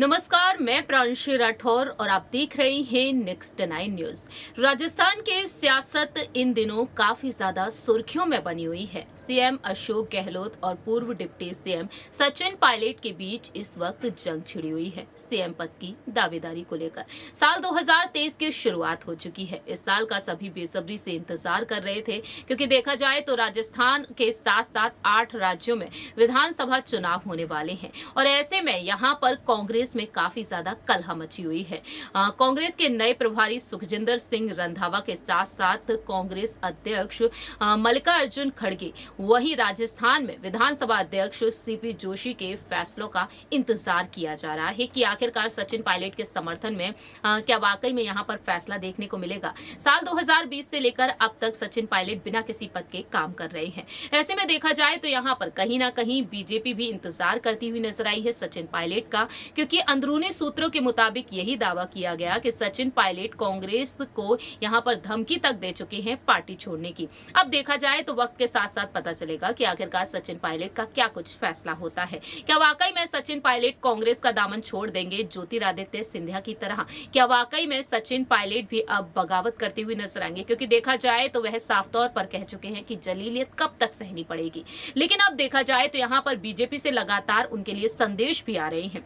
नमस्कार, मैं प्रांशी राठौर और आप देख रहे हैं नेक्स्ट 9 न्यूज। राजस्थान के सियासत इन दिनों काफी ज्यादा सुर्खियों में बनी हुई है। सीएम अशोक गहलोत और पूर्व डिप्टी सीएम सचिन पायलट के बीच इस वक्त जंग छिड़ी हुई है सीएम पद की दावेदारी को लेकर। साल 2023 की शुरुआत हो चुकी है। इस साल का सभी बेसब्री से इंतजार कर रहे थे, क्योंकि देखा जाए तो राजस्थान के साथ साथ 8 राज्यों में विधानसभा चुनाव होने वाले हैं और ऐसे में यहाँ पर कांग्रेस में काफी ज्यादा कलह मची हुई है। कांग्रेस के नए प्रभारी सुखजिंदर सिंह रंधावा के साथ साथ कांग्रेस अध्यक्ष मल्लिकार्जुन खड़गे, वहीं राजस्थान में विधानसभा अध्यक्ष सीपी जोशी के फैसलों का इंतजार किया जा रहा है कि आखिरकार सचिन पायलट के समर्थन में क्या वाकई में यहाँ पर फैसला देखने को मिलेगा। साल 2020 से लेकर अब तक सचिन पायलट बिना किसी पद के काम कर रहे हैं। ऐसे में देखा जाए तो यहाँ पर कहीं ना कहीं बीजेपी भी इंतजार करती हुई नजर आई है सचिन पायलट का, क्योंकि अंदरूनी सूत्रों के मुताबिक यही दावा किया गया कि सचिन पायलट कांग्रेस को यहां पर धमकी तक दे चुके हैं पार्टी छोड़ने की। अब देखा जाए तो वक्त के साथ साथ पता चलेगा कि आखिरकार सचिन पायलट का क्या कुछ फैसला होता है। क्या वाकई में सचिन पायलट कांग्रेस का दामन छोड़ देंगे ज्योतिरादित्य सिंधिया की तरह? क्या वाकई में सचिन पायलट भी अब बगावत करते हुए नजर आएंगे? क्योंकि देखा जाए तो वह साफ तौर पर कह चुके हैं कि जलीलियत कब तक सहनी पड़ेगी। लेकिन अब देखा जाए तो यहाँ पर बीजेपी से लगातार उनके लिए संदेश भी आ रहे हैं।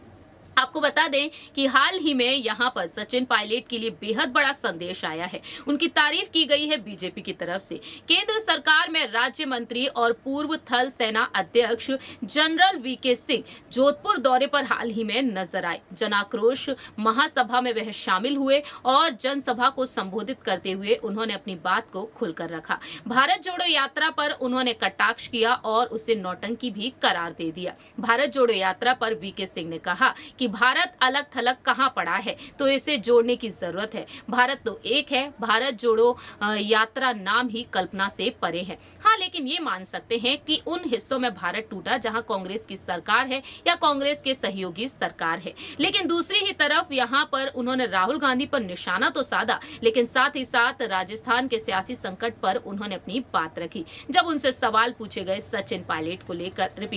आपको बता दें कि हाल ही में यहां पर सचिन पायलट के लिए बेहद बड़ा संदेश आया है। उनकी तारीफ की गई है बीजेपी की तरफ से। केंद्र सरकार में राज्य मंत्री और पूर्व थल सेना अध्यक्ष जनरल वीके सिंह जोधपुर दौरे पर हाल ही में नजर आए। जनाक्रोश महासभा में वह शामिल हुए और जनसभा को संबोधित करते हुए उन्होंने अपनी बात को खुलकर रखा। भारत जोड़ो यात्रा पर उन्होंने कटाक्ष किया और उसे नौटंकी भी करार दे दिया। भारत जोड़ो यात्रा पर वीके सिंह ने कहा कि भारत अलग थलग कहां पड़ा है, तो इसे जोड़ने की जरूरत है। भारत तो एक है। भारत जोड़ो यात्रा नाम ही कल्पना से परे है। हाँ, लेकिन ये मान सकते हैं कि उन हिस्सों में भारत टूटा जहां कांग्रेस की सरकार है या कांग्रेस के सहयोगी सरकार है। लेकिन दूसरी ही तरफ यहाँ पर उन्होंने राहुल गांधी पर निशाना तो साधा, लेकिन साथ ही साथ राजस्थान के सियासी संकट पर उन्होंने अपनी बात रखी। जब उनसे सवाल पूछे गए सचिन पायलट को लेकर,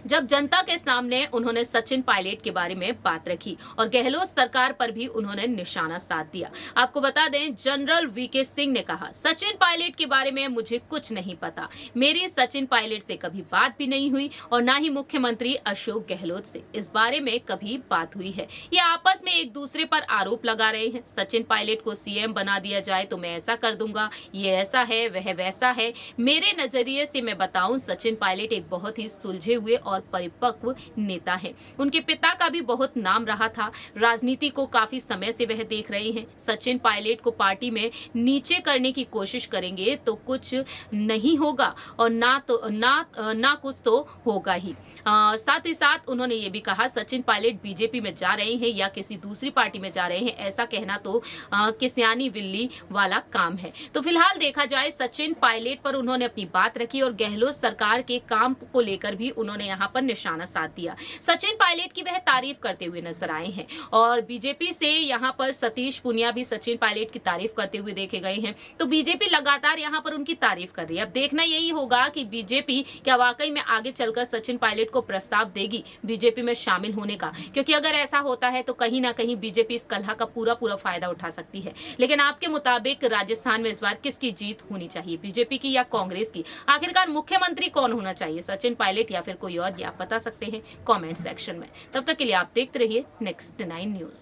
जब जनता के सामने उन्होंने सचिन पायलट के बारे में बात रखी और गहलोत सरकार पर भी उन्होंने निशाना साध दिया। आपको बता दें, जनरल वीके सिंह ने कहा, सचिन पायलट के बारे में मुझे कुछ नहीं पता। मेरी सचिन पायलट से कभी बात भी नहीं हुई और ना ही मुख्यमंत्री अशोक गहलोत से इस बारे में कभी बात हुई है। ये आपस में एक दूसरे पर आरोप लगा रहे हैं। सचिन पायलट को सीएम बना दिया जाए तो मैं ऐसा कर दूंगा, ये ऐसा है, वह वैसा है। मेरे नजरिए से मैं बताऊं, सचिन पायलट एक बहुत ही सुलझे हुए और परिपक्व नेता है। उनके पिता का भी बहुत नाम रहा था। राजनीति को काफी समय से वह देख रहे हैं। सचिन पायलट को पार्टी में नीचे करने की कोशिश करेंगे तो कुछ नहीं होगा और ना कुछ तो होगा ही। साथ ही साथ उन्होंने ये भी कहा, सचिन पायलट बीजेपी में जा रहे हैं या किसी दूसरी पार्टी में जा रहे हैं, ऐसा कहना तो किसियानी विल्ली वाला काम है। तो फिलहाल देखा जाए, सचिन पायलट पर उन्होंने अपनी बात रखी और गहलोत सरकार के काम को लेकर भी उन्होंने यहाँ पर निशाना साध दिया। सचिन पायलट की वह तारीफ करते हुए नजर आए हैं और बीजेपी से यहाँ पर सतीश पुनिया भी सचिन पायलट की तारीफ करते हुए देखे गए हैं। तो बीजेपी लगातार यहाँ पर उनकी तारीफ कर रही है। अब देखना यही होगा कि बीजेपी क्या वाकई में आगे चलकर सचिन पायलट को प्रस्ताव देगी बीजेपी में शामिल होने का, क्योंकि अगर ऐसा होता है तो कहीं ना कहीं बीजेपी इस कलह का पूरा फायदा उठा सकती है। लेकिन आपके मुताबिक राजस्थान में इस बार किसकी जीत होनी चाहिए, बीजेपी की या कांग्रेस की? आखिरकार मुख्यमंत्री कौन होना चाहिए, सचिन पायलट या फिर कोई और? आप बता सकते हैं कमेंट सेक्शन में। तब तक के लिए आप देखते रहिए नेक्स्ट 9 न्यूज।